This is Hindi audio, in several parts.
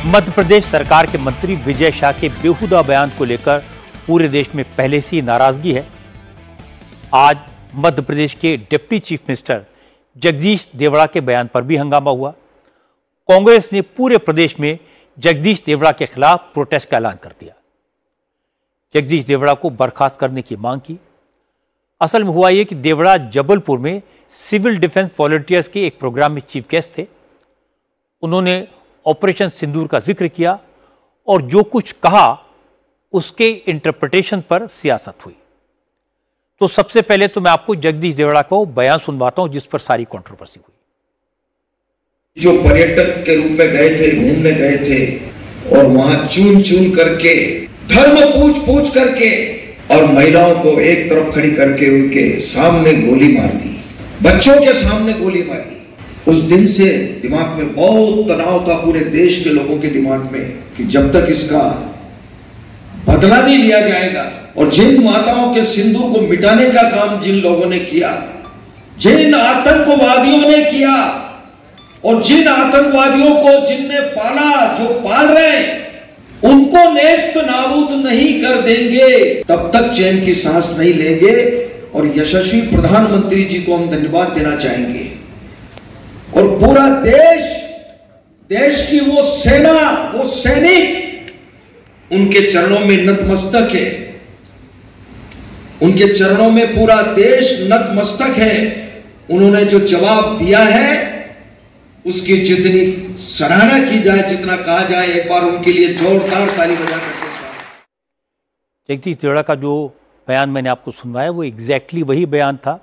मध्य प्रदेश सरकार के मंत्री विजय शाह के बेहुदा बयान को लेकर पूरे देश में पहले से ही नाराजगी है। आज मध्य प्रदेश के deputy chief minister Jagdish Devda के बयान पर भी हंगामा हुआ। कांग्रेस ने पूरे प्रदेश में जगदीश देवड़ा के खिलाफ प्रोटेस्ट का ऐलान कर दिया। जगदीश देवड़ा को बर्खास्त करने की मांग की। असल में हुआ यह कि देवड़ा जबलपुर में सिविल डिफेंस वॉलंटियर्स के एक प्रोग्राम में चीफ गेस्ट थे। उन्होंने ऑपरेशन सिंदूर का जिक्र किया और जो कुछ कहा उसके इंटरप्रिटेशन पर सियासत हुई। तो सबसे पहले तो मैं आपको जगदीश देवड़ा को बयान सुनवाता हूं जिस पर सारी कंट्रोवर्सी हुई। जो पर्यटक के रूप में गए थे, घूमने गए थे और वहां चुन चुन करके धर्म पूछ करके और महिलाओं को एक तरफ खड़ी करके उनके सामने गोली मार दी, बच्चों के सामने गोली मारी। उस दिन से दिमाग में बहुत तनाव था पूरे देश के लोगों के दिमाग में कि जब तक इसका बदला नहीं लिया जाएगा और जिन माताओं के सिंदूर को मिटाने का काम जिन लोगों ने किया, जिन आतंकवादियों ने किया और जिन आतंकवादियों को जिनने पाला, जो पाल रहे हैं, उनको नेस्त नाबूद नहीं कर देंगे तब तक चैन की सांस नहीं लेंगे। और यशस्वी प्रधानमंत्री जी को हम धन्यवाद देना चाहेंगे और पूरा देश की वो सेना, वो सैनिक उनके चरणों में नतमस्तक है। उनके चरणों में पूरा देश नतमस्तक है। उन्होंने जो जवाब दिया है उसकी जितनी सराहना की जाए, जितना कहा जाए, एक बार उनके लिए जोरदार ताली बजाकर। जगदीश देवड़ा का जो बयान मैंने आपको सुनवाया वो एग्जैक्टली वही बयान था।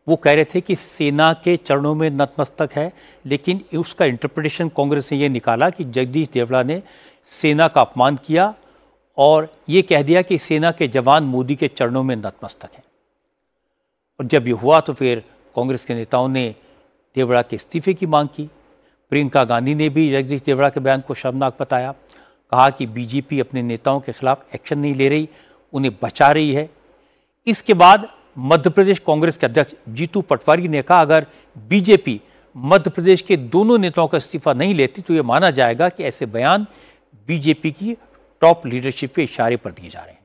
वो कह रहे थे कि सेना के चरणों में नतमस्तक है, लेकिन उसका इंटरप्रिटेशन कांग्रेस ने ये निकाला कि जगदीश देवड़ा ने सेना का अपमान किया और ये कह दिया कि सेना के जवान मोदी के चरणों में नतमस्तक हैं। और जब ये हुआ तो फिर कांग्रेस के नेताओं ने देवड़ा के इस्तीफे की मांग की। प्रियंका गांधी ने भी जगदीश देवड़ा के बयान को शर्मनाक बताया, कहा कि बीजेपी अपने नेताओं के खिलाफ एक्शन नहीं ले रही, उन्हें बचा रही है। इसके बाद मध्य प्रदेश कांग्रेस के अध्यक्ष जीतू पटवारी ने कहा अगर बीजेपी मध्य प्रदेश के दोनों नेताओं का इस्तीफा नहीं लेती तो यह माना जाएगा कि ऐसे बयान बीजेपी की टॉप लीडरशिप के इशारे पर दिए जा रहे हैं।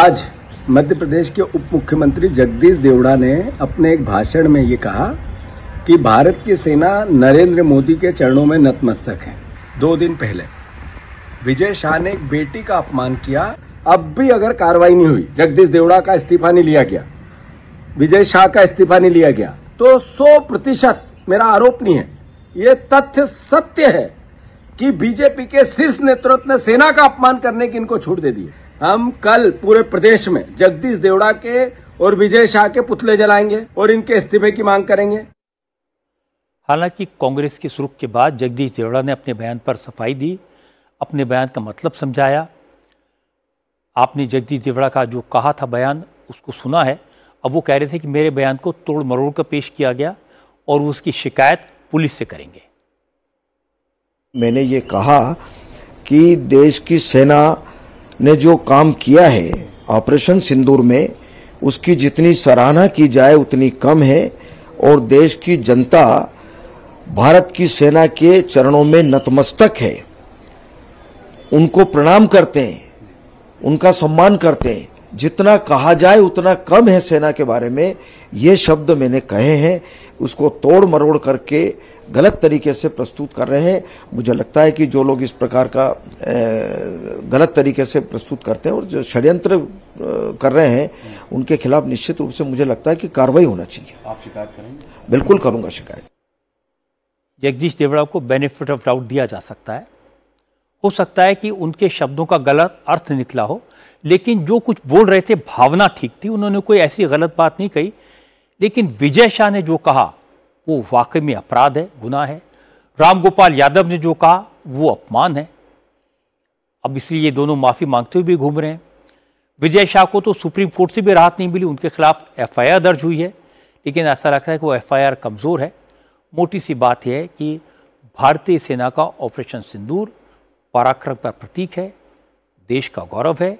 आज मध्य प्रदेश के उप मुख्यमंत्री जगदीश देवड़ा ने अपने एक भाषण में ये कहा कि भारत की सेना नरेंद्र मोदी के चरणों में नतमस्तक है। 2 दिन पहले विजय शाह ने एक बेटी का अपमान किया। अब भी अगर कार्रवाई नहीं हुई, जगदीश देवड़ा का इस्तीफा नहीं लिया गया, विजय शाह का इस्तीफा नहीं लिया गया, तो 100% मेरा आरोप नहीं है, ये तथ्य सत्य है कि बीजेपी के शीर्ष नेतृत्व ने सेना का अपमान करने की इनको छूट दे दी है। हम कल पूरे प्रदेश में जगदीश देवड़ा के और विजय शाह के पुतले जलाएंगे और इनके इस्तीफे की मांग करेंगे। हालांकि कांग्रेस की सुर्ख के बाद जगदीश देवड़ा ने अपने बयान पर सफाई दी, अपने बयान का मतलब समझाया। आपने जगदीश देवड़ा का जो कहा था बयान उसको सुना है। अब वो कह रहे थे कि मेरे बयान को तोड़ मरोड़ कर पेश किया गया और वो उसकी शिकायत पुलिस से करेंगे। मैंने ये कहा कि देश की सेना ने जो काम किया है ऑपरेशन सिंदूर में, उसकी जितनी सराहना की जाए उतनी कम है और देश की जनता भारत की सेना के चरणों में नतमस्तक है, उनको प्रणाम करते हैं, उनका सम्मान करते हैं। जितना कहा जाए उतना कम है सेना के बारे में। ये शब्द मैंने कहे हैं, उसको तोड़ मरोड़ करके गलत तरीके से प्रस्तुत कर रहे हैं। मुझे लगता है कि जो लोग इस प्रकार का गलत तरीके से प्रस्तुत करते हैं और जो षड्यंत्र कर रहे हैं उनके खिलाफ निश्चित रूप से मुझे लगता है कि कार्रवाई होना चाहिए। आप शिकायत करेंगे? बिल्कुल करूंगा शिकायत। जगदीश देवड़ा को बेनिफिट ऑफ डाउट दिया जा सकता है। हो सकता है कि उनके शब्दों का गलत अर्थ निकला हो, लेकिन जो कुछ बोल रहे थे भावना ठीक थी, उन्होंने कोई ऐसी गलत बात नहीं कही। लेकिन विजय शाह ने जो कहा वो वाकई में अपराध है, गुनाह है। रामगोपाल यादव ने जो कहा वो अपमान है। अब इसलिए ये दोनों माफी मांगते हुए भी घूम रहे हैं। विजय शाह को तो सुप्रीम कोर्ट से भी राहत नहीं मिली, उनके खिलाफ एफआईआर दर्ज हुई है, लेकिन ऐसा लगता है कि वो एफआईआर कमजोर है। मोटी सी बात यह है कि भारतीय सेना का ऑपरेशन सिंदूर पराक्रम का प्रतीक है, देश का गौरव है।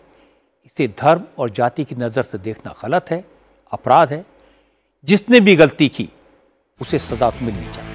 इसे धर्म और जाति की नज़र से देखना गलत है, अपराध है। जिसने भी गलती की उसे सजा तो मिलनी चाहिए।